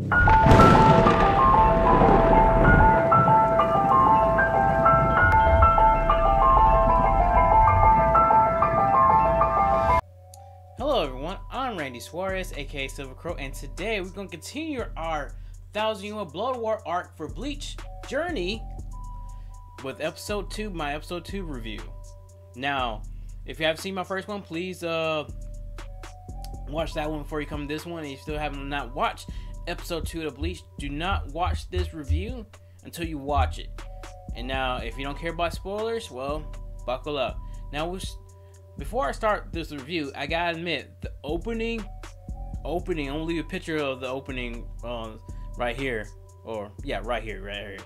Hello everyone, I'm Randy Suarez, aka Silver Crow, and today we're going to continue our 1000-year Blood War arc for Bleach Journey with episode 2, my episode 2 review. Now, if you haven't seen my first one, please watch that one before you come to this one. And you still haven't not watched episode 2 of Bleach, do not watch this review until you watch it. And now, if you don't care about spoilers, well, buckle up. Now, before I start this review, I gotta admit, the opening, I'm gonna leave a picture of the opening right here, right here,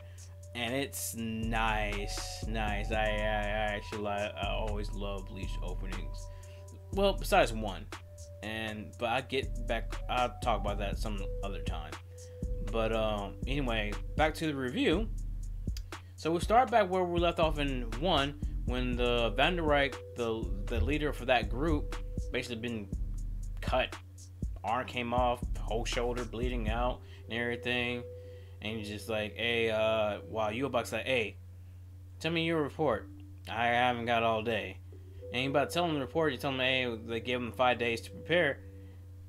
and it's nice. I always love Bleach openings. Well, besides one, but I'll talk about that some other time. But anyway, back to the review. So we'll start back where we left off in 1. When the Van der Reich, the leader for that group, basically been cut, arm came off, whole shoulder bleeding out and everything, and he's just like, hey, while Yubak's like, hey, tell me your report. I haven't got all day. And he about to tell him the report. He told him, hey, they gave him 5 days to prepare.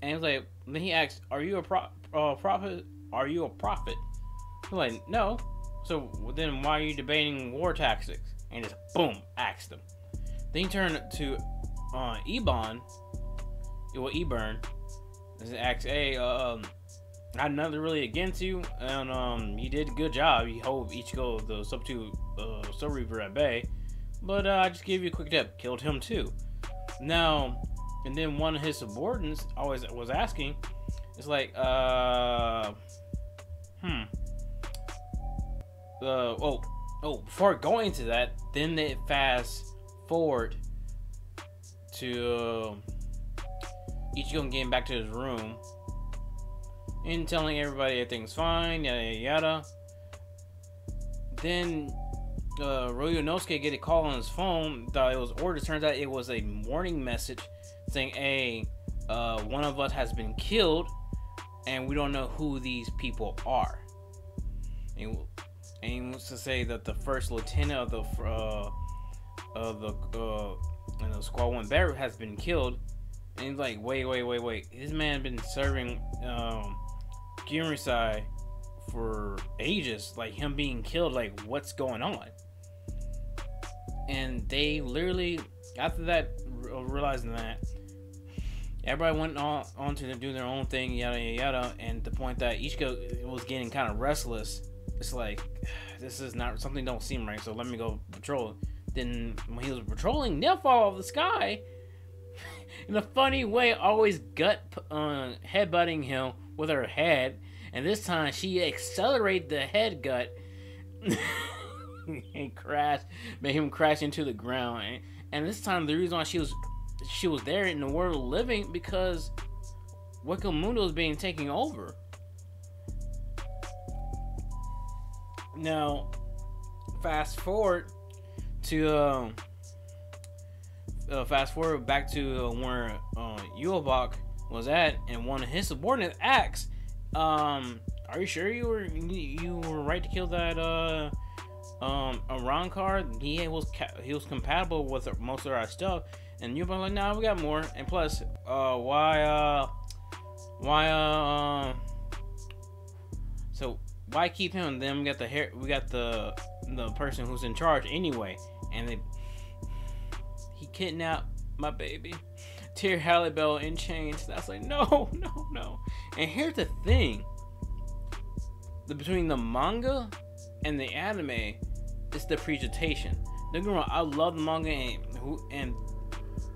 And he's like, then he asks, are you a prophet? Are you a prophet? He's like, no. So then why are you debating war tactics? And just boom, axed him. Then he turned to Eburn, and asked, hey, I had nothing really against you, and you did a good job. You hold Ichigo, the Sub Reaper, at bay, but I just gave you a quick tip, killed him too. Now, and then one of his subordinates always was asking, it's like, before going to that, then they fast forward to Ichigo getting back to his room and telling everybody everything's fine, yada yada yada. Then Ryonosuke get a call on his phone, thought it was orders. Turns out it was a warning message saying, hey, one of us has been killed and we don't know who these people are. And he wants to say that the first lieutenant of the Squad 1 Barrett has been killed. And he's like, wait. This man been serving Girisai for ages. Like, him being killed, like, what's going on? And they literally, after that, realizing that, everybody went on to do their own thing, yada yada, and the point that Ichigo was getting kind of restless. It's like, this is not, something don't seem right, so let me go patrol. Then when he was patrolling, they'll fall off the sky in a funny way, always headbutting him with her head, and this time she accelerated the head gut and made him crash into the ground. And this time the reason why she was there in the world of living, because Wakamundo is being taken over. Now, fast forward back to where Yubak was at, and one of his subordinates asked, "Are you sure you were right to kill that Iran card? He was compatible with most of our stuff." And Yubak like, "Nah, we got more. And plus, why keep him? Then we got the person who's in charge anyway." And he kidnapped my baby, Tyr Halibel, in chains. That's like, no. And here's the thing: between the manga and the anime, it's the presentation. Don't get me wrong, I love the manga, and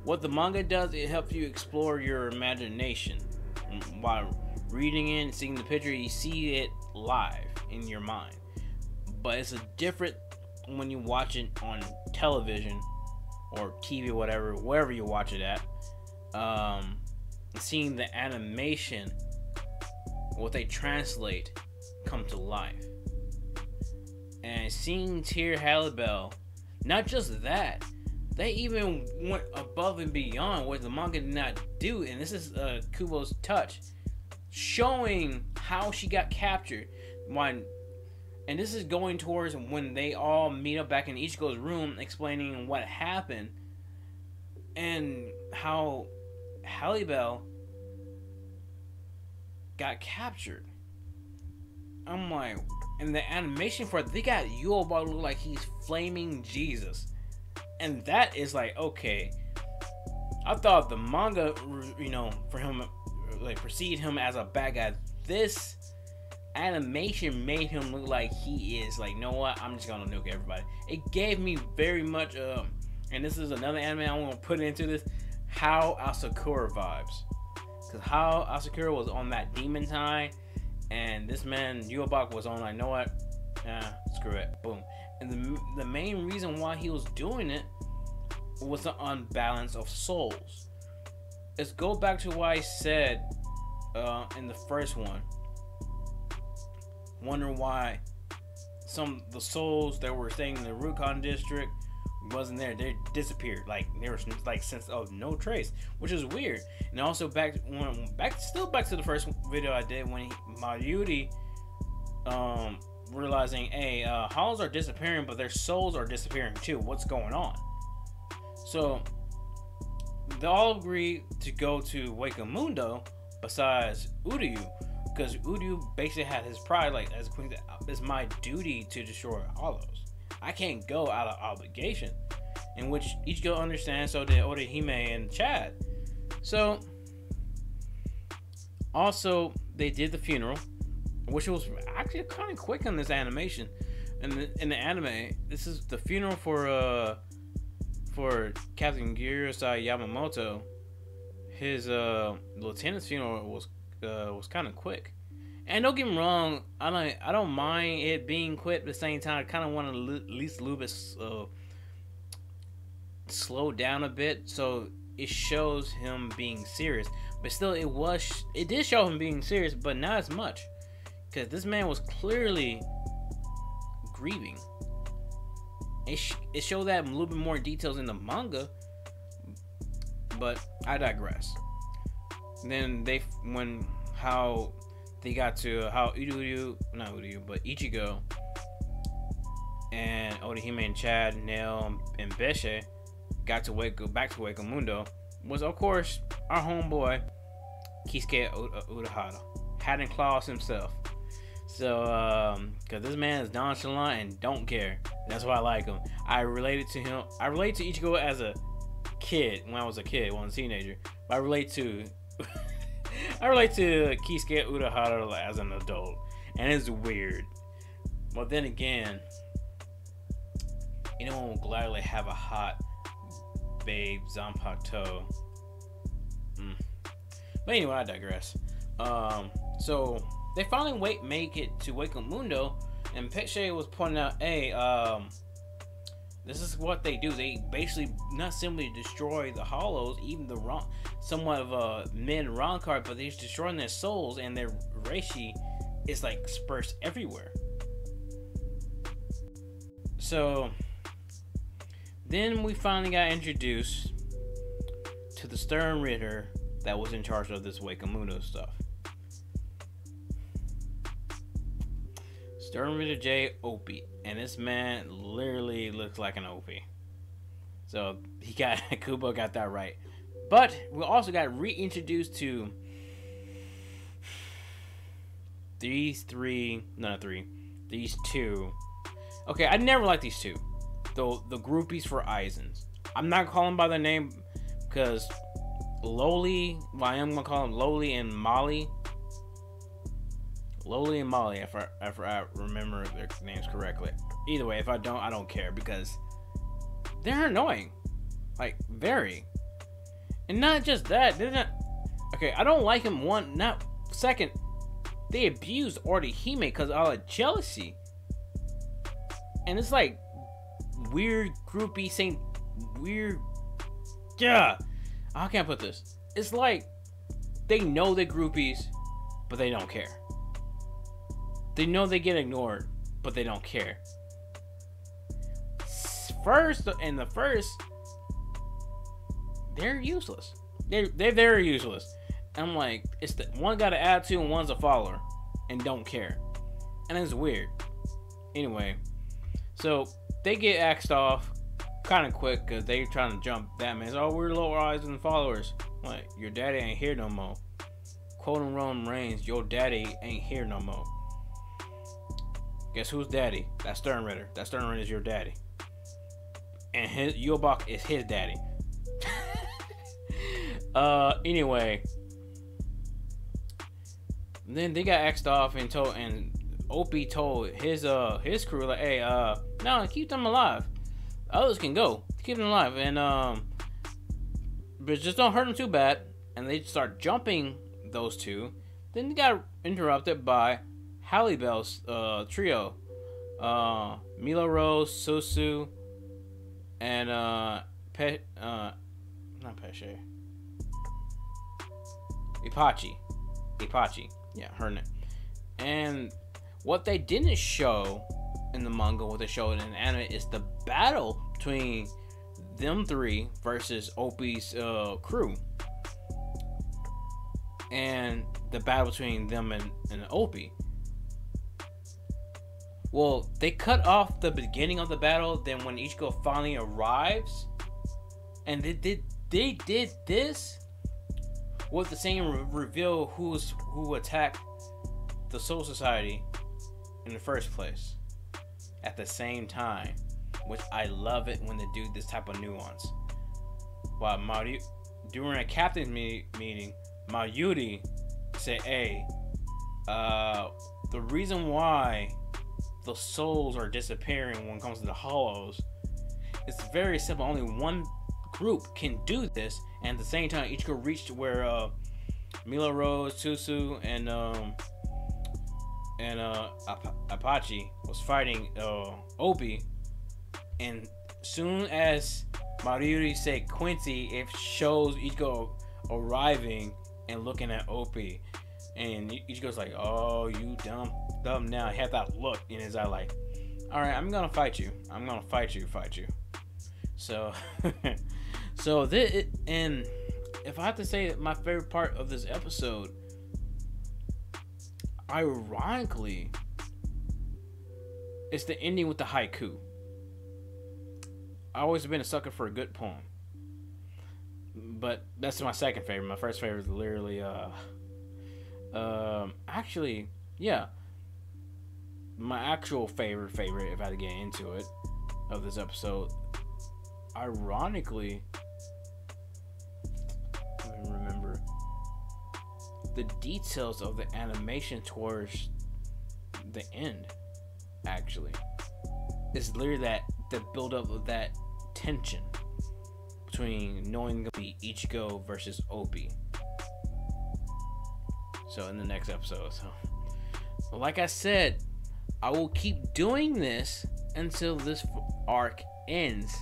what the manga does, it helps you explore your imagination. While reading it and seeing the picture, you see it live in your mind. But it's a different when you watch it on television or TV, whatever, wherever you watch it at. Seeing the animation, what they translate, come to life. And seeing Tyr Halibel, not just that, they even went above and beyond what the manga did not do. And this is Kubo's touch, showing how she got captured. Why? And this is going towards when they all meet up back in Ichigo's room, explaining what happened and how Halle Bell got captured. I'm like, and the animation for it, they got Yuobao look like he's flaming Jesus, and that is like, okay. I thought the manga, for him, like, perceived him as a bad guy. This animation made him look like he is like, you know what, I'm just gonna nuke everybody. It gave me very much and this is another anime I want to put into this, how Asakura vibes, because how Asakura was on that demon time, and this man Yuobak was on like, you know what, screw it, boom. And the main reason why he was doing it was the unbalance of souls. Let's go back to what I said in the first one. Wonder why the souls that were staying in the Rukon district wasn't there. They disappeared. Like, there was like sense of no trace, which is weird. And also back to the first video I did when Mayuri realizing, hey, hollows are disappearing, but their souls are disappearing too. What's going on? So they all agree to go to Wakamundo besides Uryu, because Uryu basically had his pride, like, as a queen, it's my duty to destroy hollows. I can't go out of obligation, in which Ichigo understands, so did Orihime and Chad. So also they did the funeral, which was actually kind of quick on this animation. In the anime, this is the funeral for Captain Gyurosai Yamamoto. His lieutenant's funeral was kind of quick. And don't get me wrong, I don't mind it being quick. At the same time, I kind of want to at least a little bit slow down a bit, so it shows him being serious. But still, it did show him being serious, but not as much, because this man was clearly grieving. It showed that a little bit more details in the manga, but I digress. Then how they got to how Ichigo and Orihime and Chad, Nail, and Beshe got to back to Wakamundo was, of course, our homeboy Kisuke Urahara, Hat and Claws himself. So, because this man is nonchalant and don't care. That's why I like him. I related to him. I relate to Ichigo as a kid, when I was a teenager. But I relate to Kisuke Urahara as an adult. And it's weird. But then again, anyone will gladly have a hot babe Zanpakuto. But anyway, I digress. So they finally make it to Wakamundo, and Peche was pointing out, hey, this is what they do. They basically not simply destroy the hollows, even the somewhat of a mid-wrong card, but they're destroying their souls, and their reishi is like dispersed everywhere. So then we finally got introduced to the Stern Ritter that was in charge of this Wakamundo stuff. Stern Ritter J. Opie, and this man literally looks like an Opie. So Kubo got that right. But we also got reintroduced to these two. Okay, I never liked these two. The groupies for Aizens. I'm not calling by their name because Loli, well, I am gonna call them Loli and Molly. Loli and Molly, if I remember their names correctly. Either way, if I don't, I don't care, because they're annoying. Like, very. And not just that, they're not... Okay, I don't like them, second, they abused Orihime because out of jealousy. And it's like, weird groupie saying weird... Yeah! How can I put this? It's like, they know they're groupies, but they don't care. They know they get ignored, but they don't care. In the first, they're useless. They're very useless. I'm like, it's one got an attitude and one's a follower, and don't care. And it's weird. Anyway, so they get axed off kind of quick because they trying to jump that man. Oh, we're low rising followers. Like, your daddy ain't here no more. Quoting Roman Reigns, your daddy ain't here no more. Guess who's daddy? That's Stern Ritter. That Stern Ritter is your daddy. And his Yobach is his daddy. Anyway. Then they got axed off and Opie told his crew, like, hey, no, keep them alive. Others can go. Keep them alive. And but just don't hurt them too bad. And they start jumping those two. Then they got interrupted by Halle Bell's trio. Mila Rose, Susu, and not Pesce. Ipachi. Yeah, her name. And what they didn't show in the manga, what they showed in the anime, is the battle between them three versus Opie's crew. And the battle between them and Opie. Well, they cut off the beginning of the battle. Then when Ichigo finally arrives, and they did this with the same reveal who attacked the Soul Society in the first place at the same time, which I love it when they do this type of nuance. While during a captain's meeting, Mayuri said, hey, the reason why the souls are disappearing when it comes to the hollows, it's very simple. Only one group can do this, and at the same time Ichigo reached where Mila Rose, Susu, and Apache was fighting Opie, and soon as Mayuri said Quincy, it shows Ichigo arriving and looking at Opie, and Ichigo's like, oh, you dumb now. He had that look in his eye like, alright, I'm gonna fight you. So so this, and if I have to say my favorite part of this episode, ironically, it's the ending with the haiku. I always been a sucker for a good poem, but that's my second favorite. My first favorite is literally actually, yeah, my actual favorite, if I had to get into it, of this episode, ironically, let me remember, the details of the animation towards the end, actually, is literally the build up of that tension between knowing the Ichigo versus Opie. So in the next episode, like I said, I will keep doing this until this arc ends.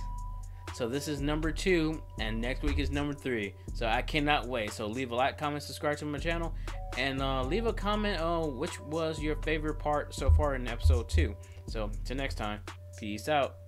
So this is number 2, and next week is number 3. So I cannot wait. So leave a like, comment, subscribe to my channel, and leave a comment on which was your favorite part so far in episode 2. So till next time, peace out.